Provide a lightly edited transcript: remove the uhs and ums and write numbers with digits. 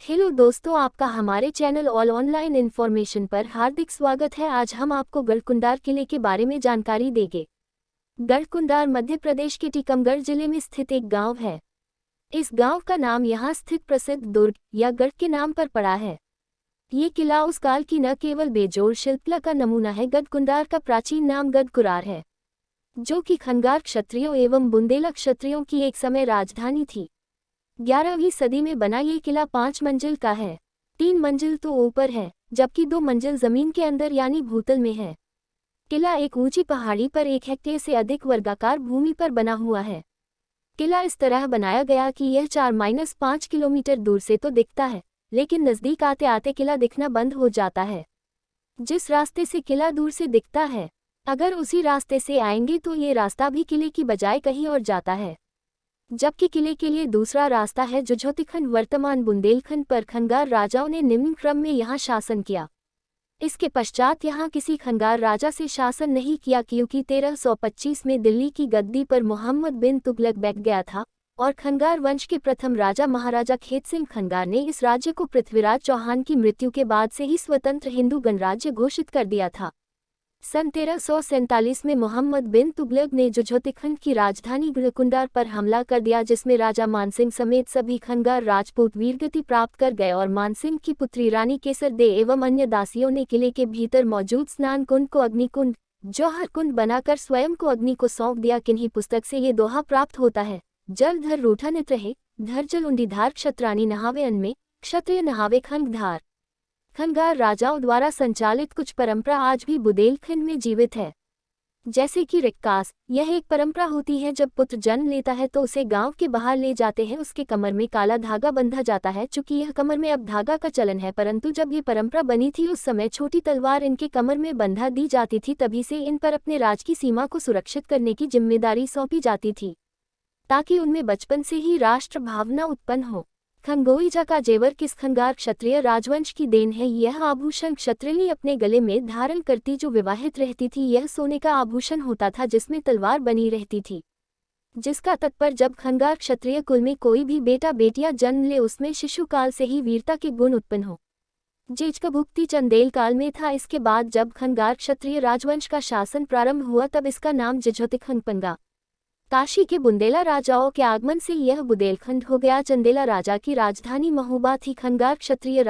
Hello दोस्तों, आपका हमारे चैनल ऑल ऑनलाइन इन्फॉर्मेशन पर हार्दिक स्वागत है। आज हम आपको गढ़कुंडार किले के बारे में जानकारी देंगे। गढ़कुंडार मध्य प्रदेश के टीकमगढ़ जिले में स्थित एक गांव है। इस गांव का नाम यहां स्थित प्रसिद्ध दुर्ग या गढ़ के नाम पर पड़ा है। ये किला उस काल की न केवल बेजोड़ शिल्पकला का नमूना है। गढ़कुंडार का प्राचीन नाम गढ़कुरार है, जो कि खंगार क्षत्रियों एवं बुंदेला क्षत्रियों की एक समय राजधानी थी। 11वीं सदी में बना ये किला 5 मंजिल का है। 3 मंजिल तो ऊपर है, जबकि 2 मंजिल जमीन के अंदर यानी भूतल में है। किला एक ऊंची पहाड़ी पर 1 हेक्टेयर से अधिक वर्गाकार भूमि पर बना हुआ है। किला इस तरह बनाया गया कि यह 4-5 किलोमीटर दूर से तो दिखता है, लेकिन नज़दीक आते आते किला दिखना बंद हो जाता है। जिस रास्ते से किला दूर से दिखता है, अगर उसी रास्ते से आएंगे तो ये रास्ता भी किले की बजाय कहीं और जाता है। जबकि किले के लिए दूसरा रास्ता है जुझोतीखंड, वर्तमान बुंदेलखंड पर खंगार राजाओं ने निम्न क्रम में यहाँ शासन किया। इसके पश्चात यहाँ किसी खंगार राजा से शासन नहीं किया, क्योंकि 1325 में दिल्ली की गद्दी पर मोहम्मद बिन तुगलक बैठ गया था और खंगार वंश के प्रथम राजा महाराजा खेत सिंह खंगार ने इस राज्य को पृथ्वीराज चौहान की मृत्यु के बाद से ही स्वतंत्र हिंदू गणराज्य घोषित कर दिया था। सन 1347 में मोहम्मद बिन तुगलक ने जुझोतीखंड की राजधानी गढ़कुंडार पर हमला कर दिया, जिसमें राजा मानसिंह समेत सभी खंगार राजपूत वीरगति प्राप्त कर गए और मानसिंह की पुत्री रानी केसर दे एवं अन्य दासियों ने किले के भीतर मौजूद स्नान कुंड को अग्निकुंड, जौहर कुंड बनाकर स्वयं को अग्नि को सौंप दिया। किन्हीं पुस्तक से ये दोहा प्राप्त होता है, जल धर रूठा नित रहे, धर जल उंडी धार, क्षत्राणी नहावे अन्न में, क्षत्रिय नहावे खंग धार। खंगार राजाओं द्वारा संचालित कुछ परंपरा आज भी बुंदेलखंड में जीवित है, जैसे कि रिक्कास। यह एक परंपरा होती है, जब पुत्र जन्म लेता है तो उसे गांव के बाहर ले जाते हैं, उसके कमर में काला धागा बंधा जाता है। चूंकि यह कमर में अब धागा का चलन है, परंतु जब ये परंपरा बनी थी उस समय छोटी तलवार इनके कमर में बंधा दी जाती थी। तभी से इन पर अपने राज की सीमा को सुरक्षित करने की जिम्मेदारी सौंपी जाती थी, ताकि उनमें बचपन से ही राष्ट्र भावना उत्पन्न हो। खंगोईजा का जेवर किस खंगार क्षत्रिय राजवंश की देन है। यह आभूषण क्षत्रियनी अपने गले में धारण करती जो विवाहित रहती थी। यह सोने का आभूषण होता था जिसमें तलवार बनी रहती थी, जिसका तात्पर्य जब खंगार क्षत्रिय कुल में कोई भी बेटा बेटियां जन्म ले उसमें शिशु काल से ही वीरता के गुण उत्पन्न हो। जिसका भुक्ति चंदेल काल में था। इसके बाद जब खंगार क्षत्रिय राजवंश का शासन प्रारंभ हुआ तब इसका नाम जुझोतीखंड पड़ा। काशी के बुंदेला राजाओं के आगमन से यह बुंदेलखंड हो गया। चंदेला राजा की राजधानी महोबा थी। खंगार क्षत्रिय